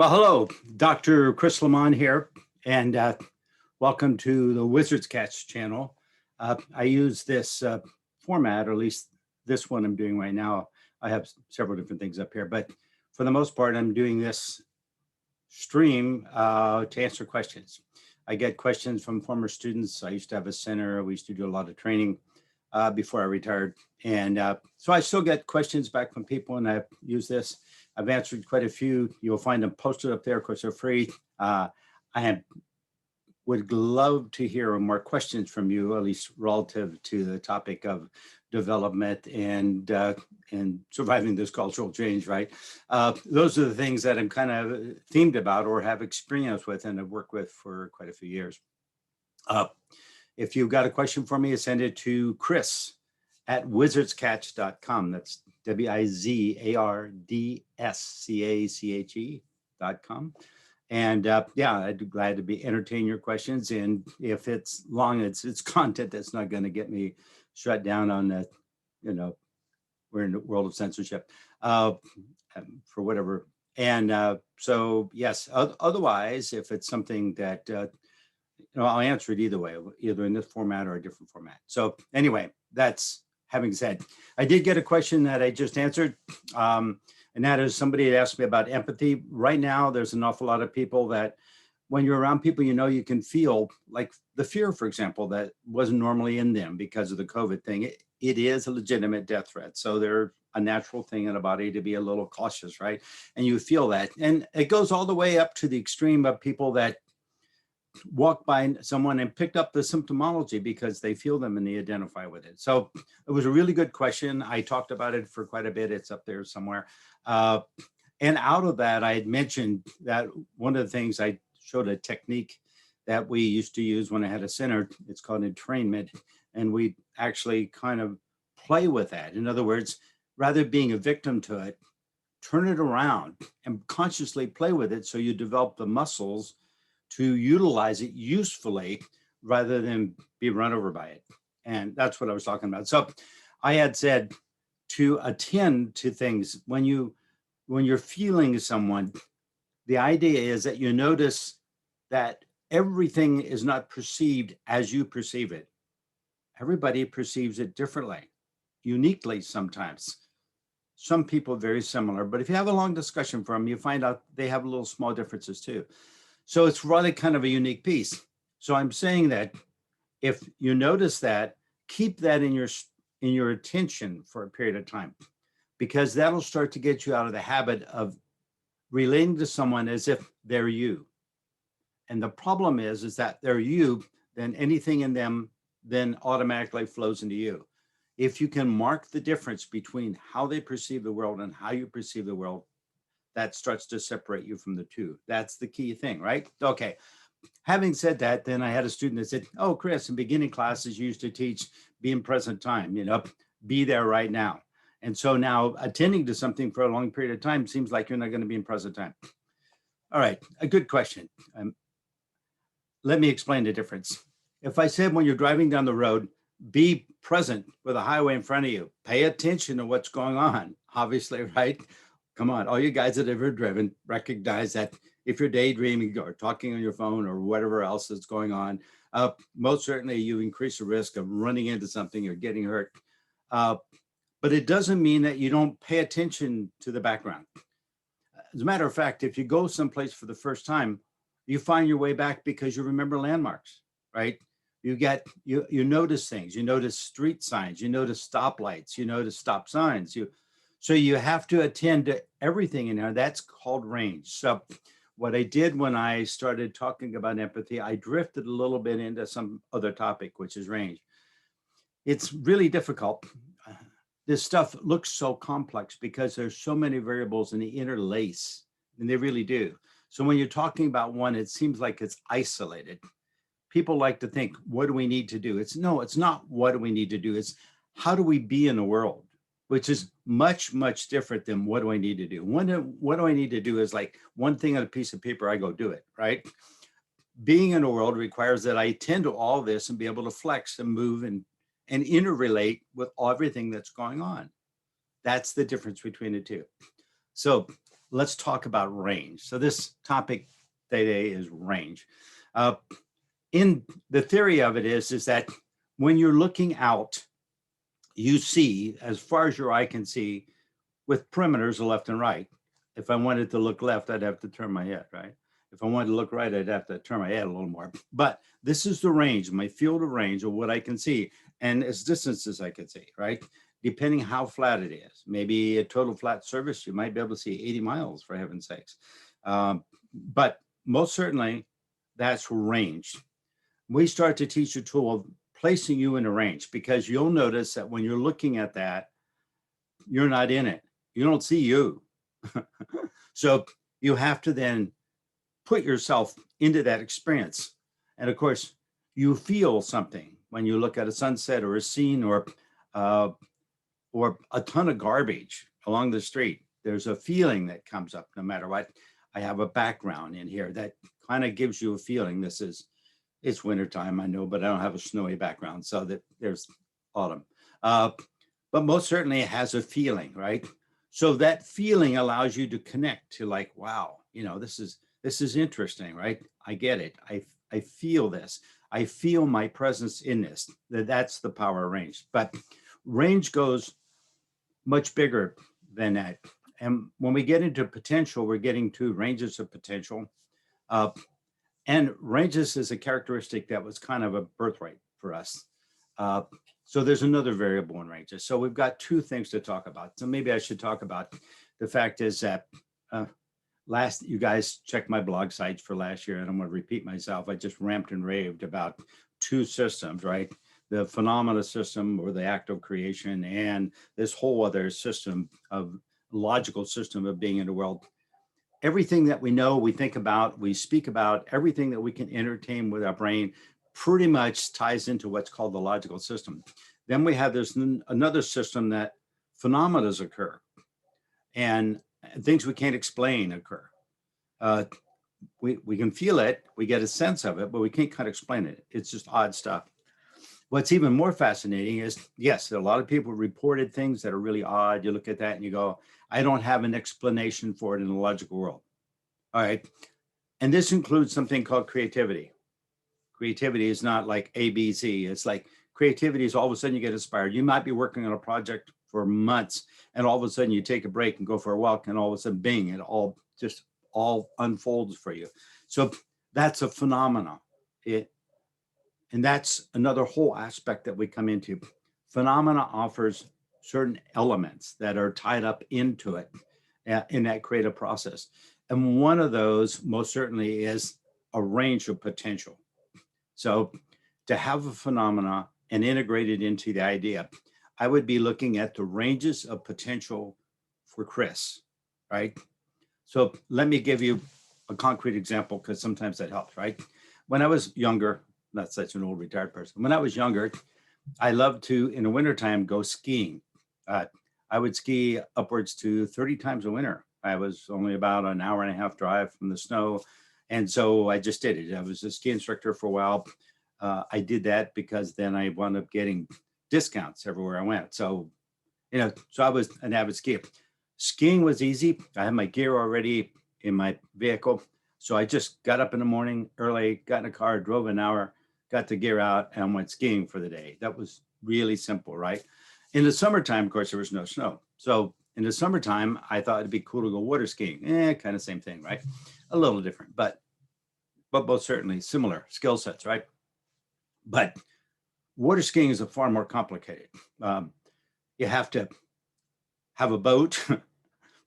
Well, hello, Dr. Chriss Lemmon here, and welcome to the Wizard's Catch channel. I use this format, or at least this one I'm doing right now. I have several different things up here, but for the most part, I'm doing this stream to answer questions. I get questions from former students. I used to have a center. We used to do a lot of training before I retired. And so I still get questions back from people, and I use this. I've answered quite a few. You'll find them posted up there. Of course, they're free. Would love to hear more questions from you, at least relative to the topic of development and surviving this cultural change, right? Those are the things that I'm kind of themed about or have experience with and have worked with for quite a few years. If you've got a question for me, send it to Chriss at wizardscatch.com. That's WIZARDSCACHE.com. And yeah, I'd be glad to be entertain your questions. And if it's long, it's content that's not going to get me shut down on the, we're in the world of censorship for whatever. And so, yes, otherwise, if it's something that, I'll answer it either way, either in this format or a different format. So anyway, that's having said, I did get a question that I just answered. And that is, somebody had asked me about empathy. Right now, there's an awful lot of people that when you're around people, you can feel like the fear, for example, that wasn't normally in them because of the COVID thing. It is a legitimate death threat. So they're a natural thing in a body to be a little cautious, right? And you feel that. And it goes all the way up to the extreme of people that walk by someone and picked up the symptomology because they feel them and they identify with it. So it was a really good question. I talked about it for quite a bit. It's up there somewhere. And out of that, I had mentioned that one of the things I showed a technique that we used to use when I had a center. It's called entrainment. And we actually kind of play with that. In other words, rather being a victim to it, turn it around and consciously play with it so you develop the muscles to utilize it usefully rather than be run over by it. And that's what I was talking about. So I had said to attend to things when you're feeling someone, the idea is that you notice that everything is not perceived as you perceive it. Everybody perceives it differently, uniquely sometimes. Some people very similar, but if you have a long discussion for them, you find out they have little small differences too. So it's really kind of a unique piece. So I'm saying that if you notice that, keep that in your attention for a period of time, because that'll start to get you out of the habit of relating to someone as if they're you. And the problem is that they're you, then anything in them then automatically flows into you. If you can mark the difference between how they perceive the world and how you perceive the world, that starts to separate you from the two. That's the key thing, right? Okay. Having said that, then I had a student that said, oh, Chriss, in beginning classes, you used to teach be in present time, be there right now. And so now attending to something for a long period of time seems like you're not going to be in present time. All right, a good question. Let me explain the difference. If I said when you're driving down the road, be present with a highway in front of you, pay attention to what's going on, obviously, right? Come on, all you guys that have ever driven recognize that if you're daydreaming or talking on your phone or whatever else is going on, most certainly you increase the risk of running into something or getting hurt. But it doesn't mean that you don't pay attention to the background. As a matter of fact, if you go someplace for the first time, you find your way back because you remember landmarks, right? You notice things, you notice street signs, you notice stoplights, you notice stop signs, so you have to attend to everything in there. That's called range. So what I did when I started talking about empathy, I drifted a little bit into some other topic, which is range. It's really difficult. This stuff looks so complex because there's so many variables and they interlace, and they really do. So when you're talking about one, it seems like it's isolated. People like to think, what do we need to do? It's not what do we need to do? It's how do we be in the world? Which is much, much different than what do I need to do? What do I need to do is like one thing on a piece of paper, I go do it, right? Being in a world requires that I attend to all this and be able to flex and move and interrelate with everything that's going on. That's the difference between the two. So let's talk about range. So this topic today is range. Uh, in the theory of it is that when you're looking out, you see as far as your eye can see with perimeters of left and right. If I wanted to look left, I'd have to turn my head, right? If I wanted to look right, I'd have to turn my head a little more. But this is the range, my field of range of what I can see, and as distance as I can see, right? Depending how flat it is. Maybe a total flat surface, you might be able to see 80 miles, for heaven's sakes. But most certainly, that's range. We start to teach a tool of placing you in a range, because you'll notice that when you're looking at that, you're not in it. You don't see you. So you have to then put yourself into that experience. And of course, you feel something when you look at a sunset or a scene or a ton of garbage along the street. There's a feeling that comes up no matter what. I have a background in here that kind of gives you a feeling. It's wintertime, I know, but I don't have a snowy background, so that there's autumn. But most certainly it has a feeling, right? So that feeling allows you to connect to like, wow, this is interesting, right? I get it. I feel this. I feel my presence in this. That's the power of range. But range goes much bigger than that. And when we get into potential, we're getting to ranges of potential. And ranges is a characteristic that was kind of a birthright for us. So there's another variable in ranges. So we've got two things to talk about. So maybe I should talk about the fact is that you guys checked my blog sites for last year, and I'm going to repeat myself. I just ramped and raved about two systems, right? The phenomena system, or the act of creation, and this whole other system of logical system of being in the world. Everything that we know, we think about, we speak about, everything that we can entertain with our brain pretty much ties into what's called the logical system. Then we have this another system that phenomena occur, and things we can't explain occur. We can feel it, we get a sense of it, but we can't kind of explain it. It's just odd stuff. What's even more fascinating is, yes, a lot of people reported things that are really odd. You look at that and you go, I don't have an explanation for it in the logical world. All right. And this includes something called creativity. Creativity is not like ABC. It's like creativity is all of a sudden you get inspired. You might be working on a project for months, and all of a sudden you take a break and go for a walk, and all of a sudden, bing, it all unfolds for you. So that's a phenomenon. And that's another whole aspect that we come into. Phenomena offers certain elements that are tied up into it in that creative process. And one of those most certainly is a range of potential. So to have a phenomena and integrate it into the idea, I would be looking at the ranges of potential for Chriss, right? So let me give you a concrete example, because sometimes that helps, right? When I was younger, not such an old retired person. When I was younger, I loved to, in the wintertime, go skiing. I would ski upwards to 30 times a winter. I was only about an hour and a half drive from the snow. And so I just did it. I was a ski instructor for a while. I did that because then I wound up getting discounts everywhere I went. So, so I was an avid skier. Skiing was easy. I had my gear already in my vehicle. So I just got up in the morning early, got in a car, drove an hour, got the gear out, and went skiing for the day. That was really simple, right? In the summertime, of course, there was no snow. So in the summertime, I thought it'd be cool to go water skiing. Kind of same thing, right? A little different, but both certainly similar skill sets, right? But water skiing is far more complicated. You have to have a boat.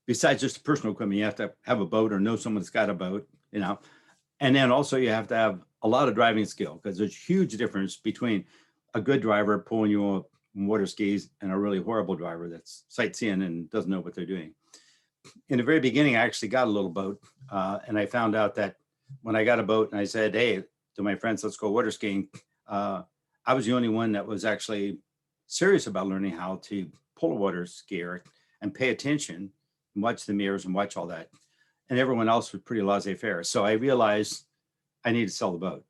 Besides just personal equipment, you have to have a boat or know someone that's got a boat, And then also you have to have a lot of driving skill, because there's a huge difference between a good driver pulling you on water skis and a really horrible driver that's sightseeing and doesn't know what they're doing. In the very beginning, I actually got a little boat, and I found out that when I got a boat and I said, hey, to my friends, let's go water skiing, I was the only one that was actually serious about learning how to pull a water skier and pay attention and watch the mirrors and watch all that. And everyone else was pretty laissez-faire. So I realized I need to sell the boat,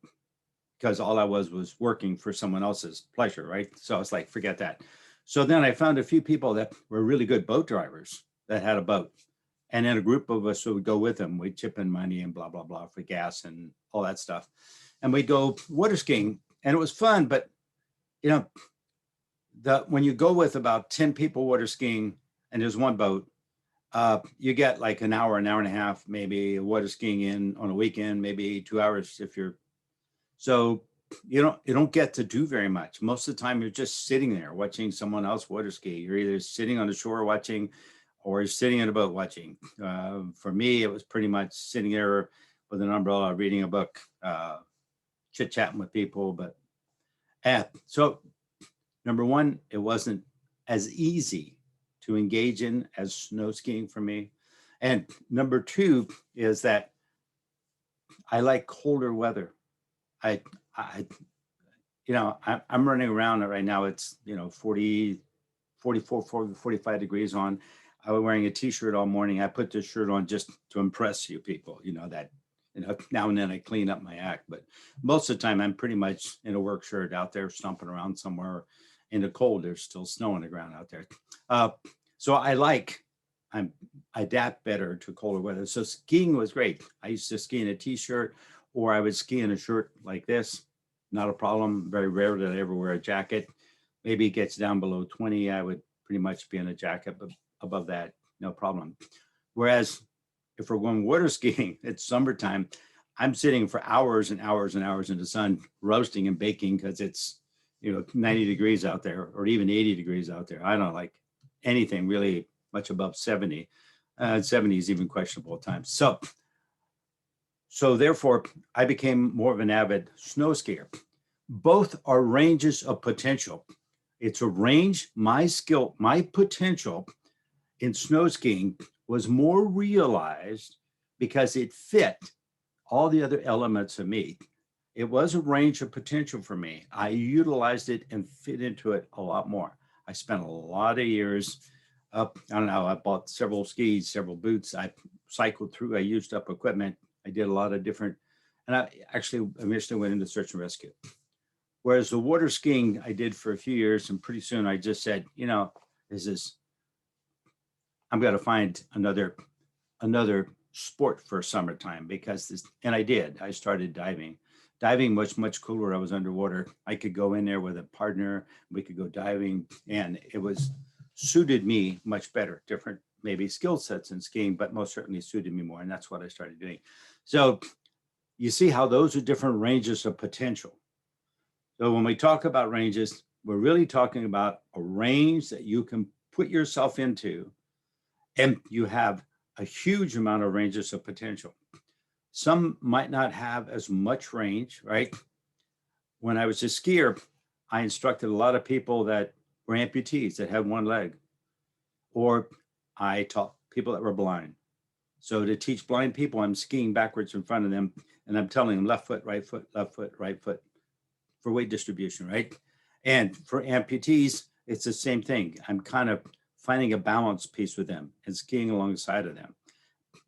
because all I was working for someone else's pleasure, right? So I was like, forget that. So then I found a few people that were really good boat drivers that had a boat. And then a group of us would go with him. We'd chip in money and blah, blah, blah for gas and all that stuff. And we'd go water skiing, and it was fun. But, you know, when you go with about 10 people water skiing and there's one boat, you get like an hour and a half, maybe water skiing in on a weekend, maybe 2 hours if you're, so you don't get to do very much. Most of the time you're just sitting there watching someone else water ski. You're either sitting on the shore watching or you're sitting in a boat watching. For me, it was pretty much sitting there with an umbrella, reading a book, chit-chatting with people. But so number one, it wasn't as easy to engage in as snow skiing for me. And number two is that I like colder weather. I I'm running around right now. It's, 40, 44, 40, 45 degrees on. I was wearing a t-shirt all morning. I put this shirt on just to impress you people, that, now and then I clean up my act, but most of the time I'm pretty much in a work shirt out there stomping around somewhere in the cold. There's still snow on the ground out there. So I adapt better to colder weather. So skiing was great. I used to ski in a t-shirt, or I would ski in a shirt like this. Not a problem. Very rare that I ever wear a jacket. Maybe it gets down below 20. I would pretty much be in a jacket, but above that, no problem. Whereas if we're going water skiing, it's summertime, I'm sitting for hours and hours and hours in the sun, roasting and baking because it's, 90 degrees out there, or even 80 degrees out there. I don't like anything really much above 70. 70 is even questionable at times. So therefore, I became more of an avid snow skier. Both are ranges of potential. It's a range, my skill, my potential in snow skiing was more realized because it fit all the other elements of me. It was a range of potential for me. I utilized it and fit into it a lot more. I spent a lot of years up, I don't know, I bought several skis, several boots. I cycled through, I used up equipment. I did a lot of different, and I actually initially went into search and rescue. Whereas the water skiing I did for a few years, and pretty soon I just said, I'm going to find another sport for summertime because this, and I did. I started diving. Diving was much cooler. I was underwater. I could go in there with a partner. We could go diving, and it was suited me much better. Different maybe skill sets in skiing, but most certainly suited me more, and that's what I started doing. So you see how those are different ranges of potential. So when we talk about ranges, we're really talking about a range that you can put yourself into, and you have a huge amount of ranges of potential. Some might not have as much range, right? When I was a skier, I instructed a lot of people that were amputees that had one leg, or I taught people that were blind. So to teach blind people, I'm skiing backwards in front of them, and I'm telling them left foot, right foot, right foot for weight distribution, right? And for amputees, it's the same thing. I'm kind of finding a balance piece with them and skiing alongside of them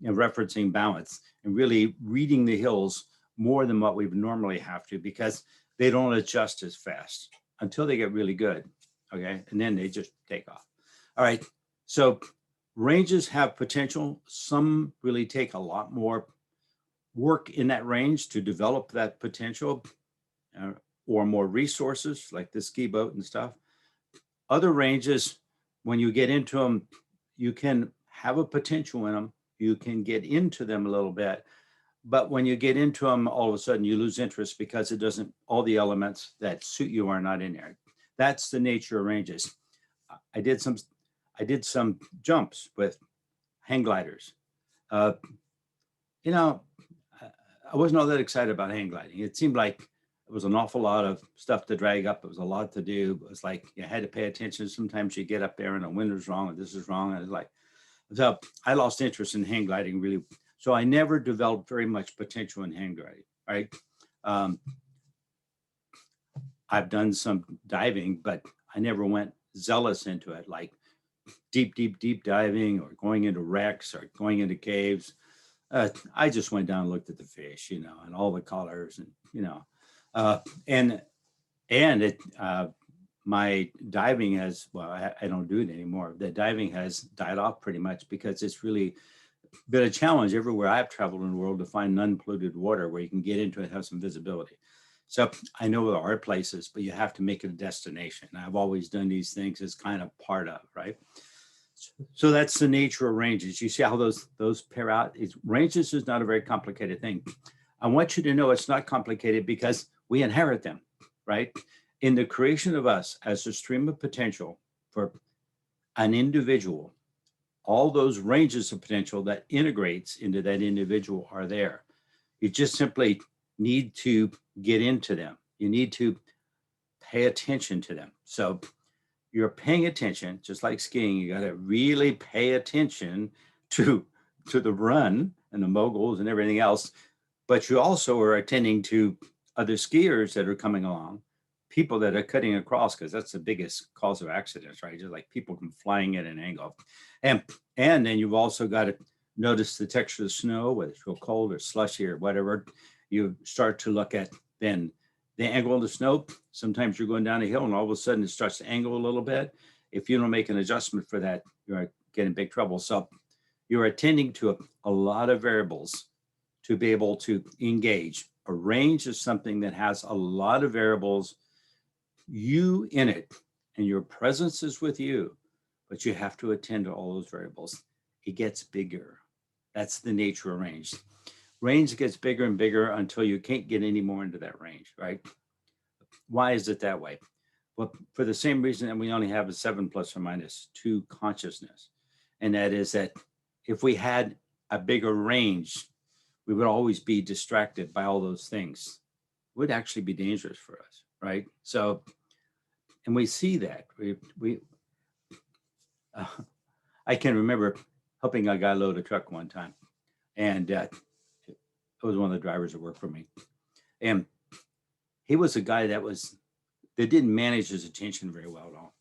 and referencing balance and really reading the hills more than what we would normally have to, because they don't adjust as fast until they get really good, okay? And then they just take off. All right, so ranges have potential. Some really take a lot more work in that range to develop that potential, or more resources like the ski boat and stuff. Other ranges, when you get into them, you can have a potential in them. You can get into them a little bit, but when you get into them, all of a sudden you lose interest because it doesn't, all the elements that suit you are not in there. That's the nature of ranges. I did some jumps with hang gliders. I wasn't all that excited about hang gliding. It seemed like it was an awful lot of stuff to drag up. It was a lot to do. It was like you had to pay attention. Sometimes you get up there and the wind is wrong, and this is wrong. And it's like, so I lost interest in hang gliding really. So I never developed very much potential in hang gliding, right? I've done some diving, but I never went zealous into it, like deep diving or going into wrecks or going into caves. I just went down and looked at the fish, and all the colors, and my diving has, well, I don't do it anymore. The diving has died off pretty much because it's really been a challenge everywhere I've traveled in the world to find unpolluted water where you can get into it and have some visibility. So I know there are places, but you have to make it a destination. I've always done these things as kind of part of, right? So that's the nature of ranges. You see how those pair out? Ranges is not a very complicated thing. I want you to know it's not complicated because we inherit them, right? In the creation of us as a stream of potential for an individual, all those ranges of potential that integrates into that individual are there. You just simply need to get into them. You need to pay attention to them. So you're paying attention, just like skiing, you got to really pay attention to the run and the moguls and everything else. But you also are attending to other skiers that are coming along, people that are cutting across, because that's the biggest cause of accidents, right? Just like people come flying at an angle. And then you've also got to notice the texture of the snow, whether it's real cold or slushy or whatever. You start to look at then the angle of the snow. Sometimes you're going down a hill and all of a sudden it starts to angle a little bit. If you don't make an adjustment for that, you're getting big trouble. So you're attending to a lot of variables to be able to engage. A range is something that has a lot of variables, you in it, and your presence is with you, but you have to attend to all those variables. It gets bigger. That's the nature of range. Range gets bigger and bigger until you can't get any more into that range, right? Why is it that way? Well, for the same reason that we only have a 7 plus or minus 2 consciousness. And that is that if we had a bigger range, we would always be distracted by all those things. It would actually be dangerous for us, right? So, and we see that. I can remember helping a guy load a truck one time. And it was one of the drivers that worked for me. And he was a guy that didn't manage his attention very well at all.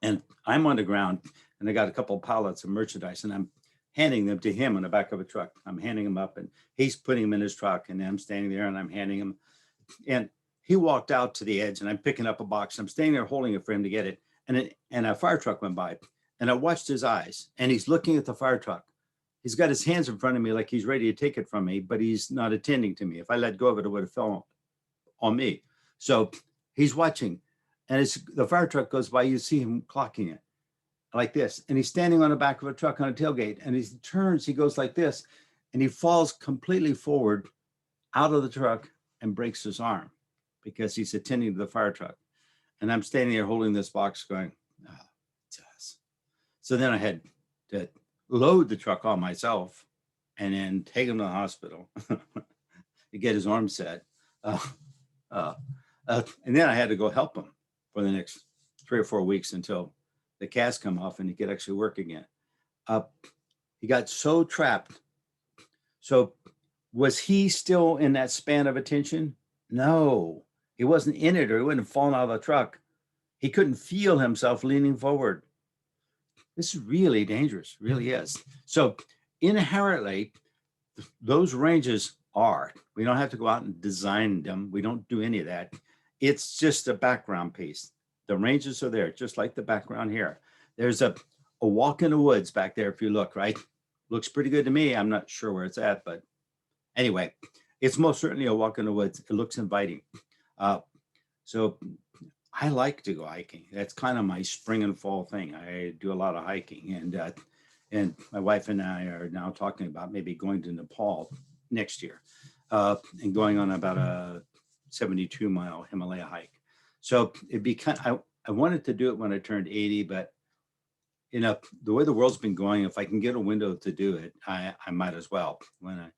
And I'm on the ground and I got a couple of pallets of merchandise and I'm handing them to him on the back of a truck. I'm handing them up and he's putting them in his truck and I'm standing there and I'm handing him. And he walked out to the edge and I'm picking up a box. I'm standing there holding it for him to get it. And a fire truck went by and I watched his eyes and he's looking at the fire truck. He's got his hands in front of me like he's ready to take it from me, but he's not attending to me. If I let go of it, it would have fallen on me. So he's watching and as the fire truck goes by, you see him clocking it like this. And he's standing on the back of a truck on a tailgate and he turns, he goes like this and he falls completely forward out of the truck and breaks his arm because he's attending to the fire truck. And I'm standing there holding this box going, oh, Jesus. So then I had to load the truck on myself and then take him to the hospital to get his arm set. And then I had to go help him for the next 3 or 4 weeks until the cast come off and he could actually work again. He got so trapped. So was he still in that span of attention? No, he wasn't in it or he wouldn't have fallen out of the truck. He couldn't feel himself leaning forward. This is really dangerous, really is. So inherently, those ranges are. We don't have to go out and design them. We don't do any of that. It's just a background piece. The ranges are there, just like the background here. There's a walk in the woods back there if you look, right? Looks pretty good to me. I'm not sure where it's at, but anyway, it's most certainly a walk in the woods. It looks inviting. So I like to go hiking. That's kind of my spring and fall thing. I do a lot of hiking, and my wife and I are now talking about maybe going to Nepal next year and going on about a 72-mile Himalaya hike. So it'd be I wanted to do it when I turned 80, but you know, the way the world's been going, if I can get a window to do it, I might as well. When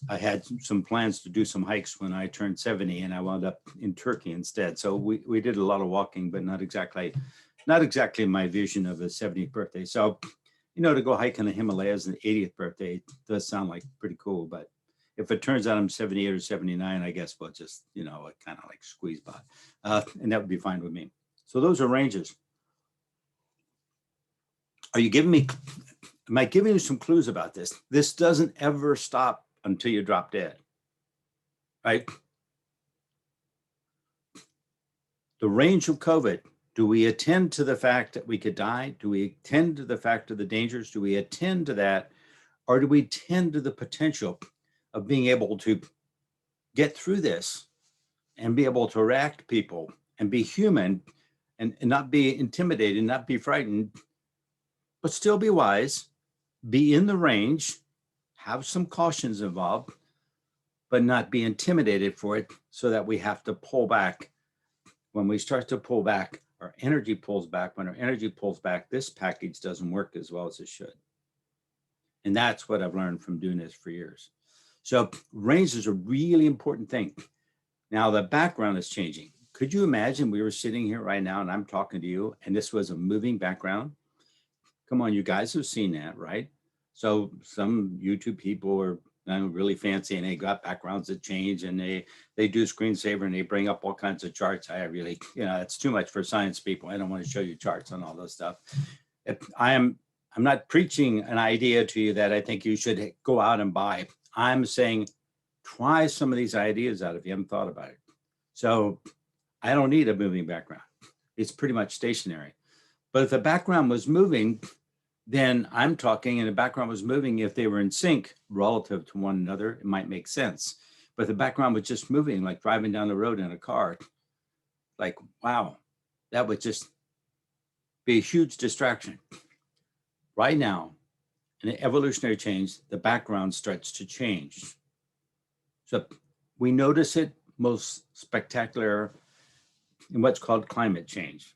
I had some plans to do some hikes when I turned 70 and I wound up in Turkey instead. So we did a lot of walking, but not exactly my vision of a 70th birthday. So, you know, to go hike in the Himalayas on the 80th birthday does sound like pretty cool. But if it turns out I'm 78 or 79, I guess we'll just, you know, kind of like squeeze by. And that would be fine with me. So those are ranges. Am I giving you some clues about this? This doesn't ever stop until you drop dead, right? The range of COVID, do we attend to the fact that we could die? Do we attend to the fact of the dangers? Do we attend to that? Or do we tend to the potential of being able to get through this and be able to react to people and be human and not be intimidated, not be frightened, but still be wise, be in the range, have some cautions involved, but not be intimidated for it so that we have to pull back. When we start to pull back, our energy pulls back. When our energy pulls back, this package doesn't work as well as it should. And that's what I've learned from doing this for years. So range is a really important thing. Now the background is changing. Could you imagine we were sitting here right now and I'm talking to you and this was a moving background? Come on, you guys have seen that, right? So some YouTube people are really fancy and they got backgrounds that change and they do screensaver and they bring up all kinds of charts. I really, it's too much for science people. I don't want to show you charts on all this stuff. I'm not preaching an idea to you that I think you should go out and buy. I'm saying try some of these ideas out if you haven't thought about it. So I don't need a moving background. It's pretty much stationary. But if the background was moving, then I'm talking and the background was moving. If they were in sync relative to one another, it might make sense. But the background was just moving, like driving down the road in a car. Like, wow, that would just be a huge distraction. Right now, in an evolutionary change, the background starts to change. So we notice it most spectacular in what's called climate change.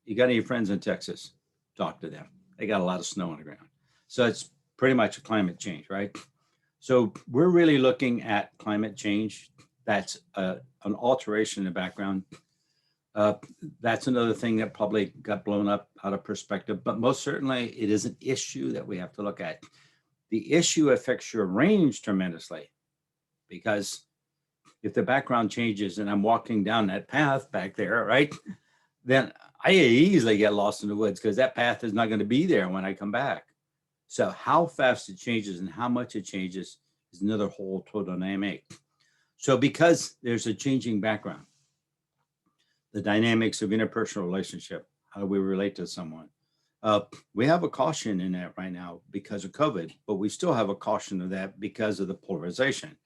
You got any friends in Texas? Talk to them. They got a lot of snow on the ground. So it's pretty much a climate change, right? So we're really looking at climate change. That's an alteration in the background. That's another thing that probably got blown up out of perspective, but most certainly it is an issue that we have to look at. The issue affects your range tremendously because if the background changes and I'm walking down that path back there, right, then I easily get lost in the woods because that path is not going to be there when I come back. So how fast it changes and how much it changes is another whole total dynamic. So because there's a changing background, the dynamics of interpersonal relationship, how do we relate to someone? We have a caution in that right now because of COVID, but we still have a caution of that because of the polarization.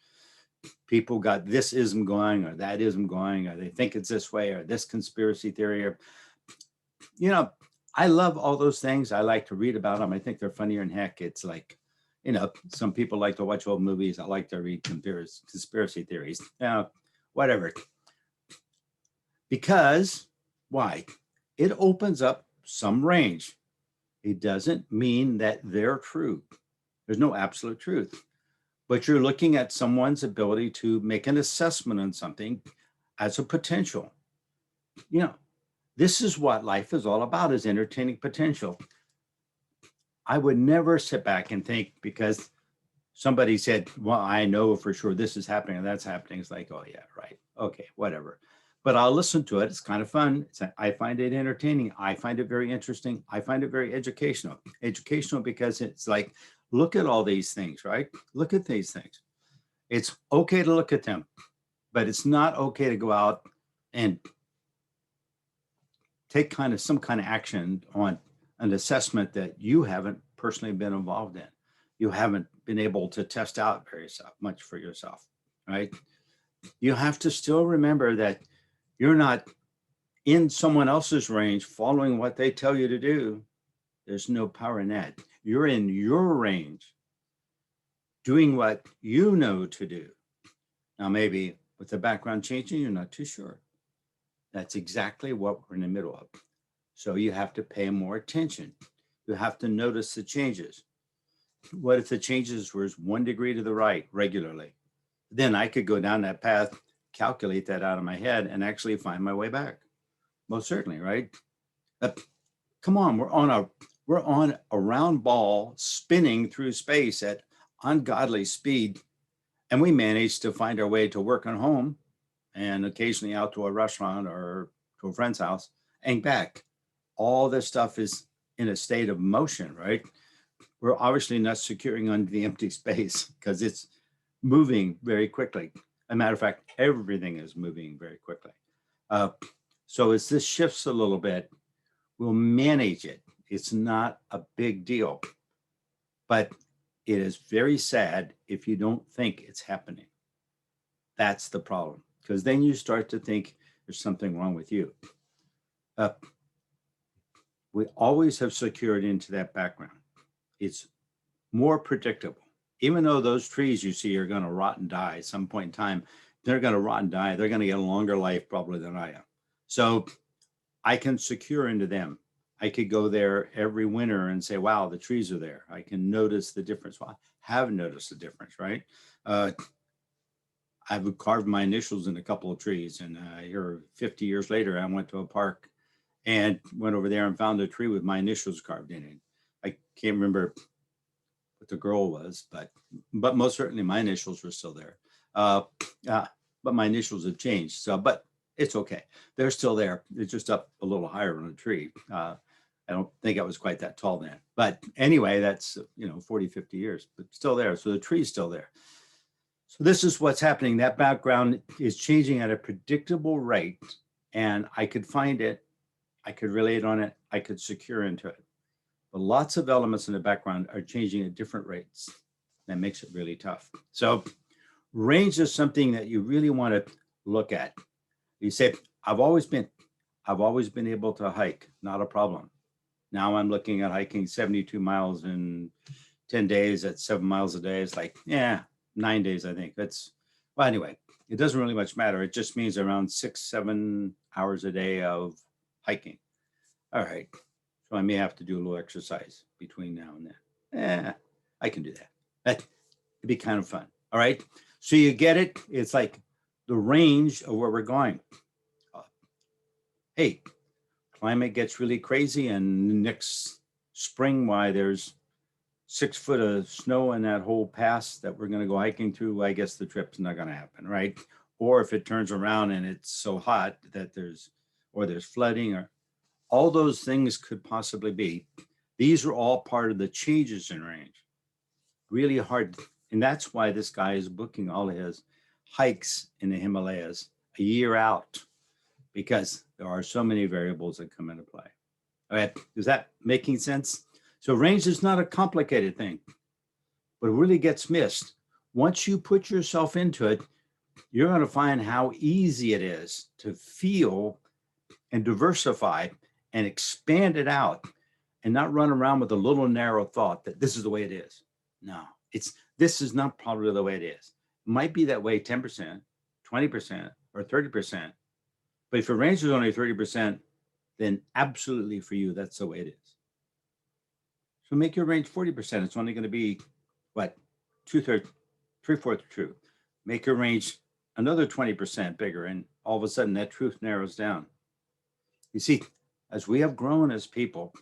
People got this ism going or that ism going, or they think it's this way, or this conspiracy theory, or, I love all those things. I like to read about them. I think they're funnier than heck. It's like, some people like to watch old movies. I like to read conspiracy theories. Whatever. Because, why? It opens up some range. It doesn't mean that they're true. There's no absolute truth. But you're looking at someone's ability to make an assessment on something as a potential. This is what life is all about, is entertaining potential. I would never sit back and think because somebody said, well, I know for sure this is happening and that's happening. It's like, oh yeah, right. Okay, whatever. But I'll listen to it. It's kind of fun. I find it entertaining. I find it very interesting. I find it very educational. Educational because it's like, look at all these things, right? Look at these things. It's okay to look at them, but it's not okay to go out and take some kind of action on an assessment that you haven't personally been involved in. You haven't been able to test out very much for yourself, right? You have to still remember that you're not in someone else's range following what they tell you to do. There's no power in that. You're in your range doing what you know to do. Now, maybe with the background changing, you're not too sure. That's exactly what we're in the middle of. So you have to pay more attention. You have to notice the changes. What if the changes was 1 degree to the right regularly? Then I could go down that path, calculate that out of my head, and actually find my way back. Most certainly, right? Come on, we're on a round ball spinning through space at ungodly speed, and we managed to find our way to work and home, and occasionally out to a restaurant or to a friend's house and back. All this stuff is in a state of motion, right? We're obviously not securing under the empty space because it's moving very quickly. As a matter of fact, everything is moving very quickly. So as this shifts a little bit, we'll manage it. It's not a big deal. But it is very sad if you don't think it's happening. That's the problem, because then you start to think there's something wrong with you. Uh, we always have secured into that background. It's more predictable. Even though those trees you see are going to rot and die at some point in time, they're going to rot and die. They're going to get a longer life probably than I am. So I can secure into them. I could go there every winter and say, wow, the trees are there. I can notice the difference. Well, I have noticed the difference, right? I've carved my initials in a couple of trees, and here 50 years later, I went to a park and went over there and found a tree with my initials carved in it. I can't remember what the girl was, but most certainly my initials were still there. But my initials have changed. So, but it's okay. They're still there. It's just up a little higher on a tree. I don't think I was quite that tall then. But anyway, that's, 40, 50 years, but still there. So the tree's still there. So this is what's happening. That background is changing at a predictable rate. And I could find it. I could relate on it. I could secure into it. But lots of elements in the background are changing at different rates. That makes it really tough. So range is something that you really want to look at. You say, I've always been able to hike, not a problem. Now I'm looking at hiking 72 miles in 10 days at 7 miles a day. It's like, 9 days, I think. Well, anyway, it doesn't really much matter. It just means around 6-7 hours a day of hiking. All right. So I may have to do a little exercise between now and then. I can do that. It'd be kind of fun. All right. So you get it. It's like the range of where we're going. Hey, climate gets really crazy, and next spring, why there's 6 foot of snow in that whole pass that we're going to go hiking through, I guess the trip's not going to happen, right? Or if it turns around and it's so hot that there's flooding, or all those things could possibly be. These are all part of the changes in range. Really hard. And that's why this guy is booking all his hikes in the Himalayas a year out, because there are so many variables that come into play. All right. Is that making sense? So range is not a complicated thing, but it really gets missed. Once you put yourself into it, you're going to find how easy it is to feel and diversify and expand it out, and not run around with a little narrow thought that this is the way it is. No, this is not probably the way it is. It might be that way 10%, 20%, or 30%. But if your range is only 30%, then absolutely for you, that's the way it is. So make your range 40%. It's only going to be, what, 2/3, 3/4 true. Make your range another 20% bigger, and all of a sudden that truth narrows down. You see, as we have grown as people,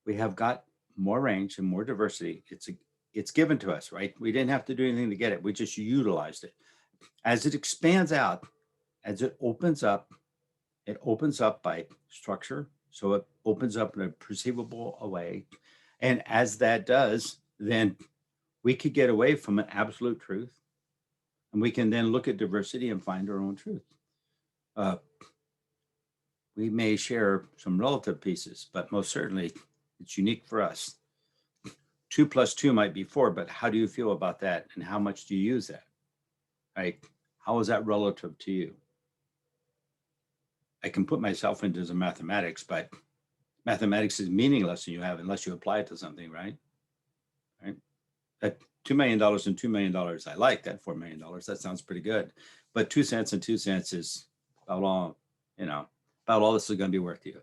we have got more range and more diversity. It's given to us, right? We didn't have to do anything to get it. We just utilized it. As it expands out, as it opens up by structure. So it opens up in a perceivable way. And as that does, then we could get away from an absolute truth. And we can then look at diversity and find our own truth. We may share some relative pieces, but most certainly it's unique for us. 2 + 2 might be 4, but how do you feel about that? And how much do you use that? Right? How is that relative to you? I can put myself into some mathematics, but mathematics is meaningless unless you apply it to something, right? Right? That $2 million and $2 million, I like that. $4 million, that sounds pretty good. But 2 cents and 2 cents is about all, about all this is going to be worth to you.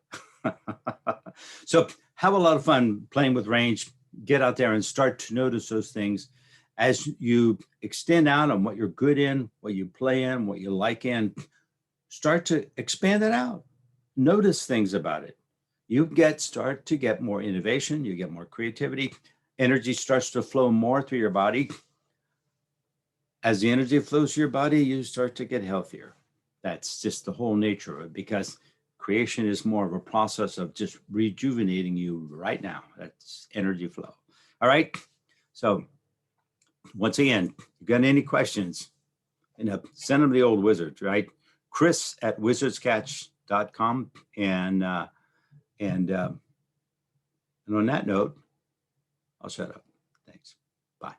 So have a lot of fun playing with range. Get out there and start to notice those things as you extend out on what you're good in, what you play in, what you like in. Start to expand it out. Notice things about it. You start to get more innovation. You get more creativity. Energy starts to flow more through your body. As the energy flows through your body, you start to get healthier. That's just the whole nature of it, because creation is more of a process of just rejuvenating you right now. That's energy flow. All right. So once again, if you got any questions, send them to the old wizards, right? Chriss@wizardscatch.com. And on that note, I'll shut up. Thanks. Bye.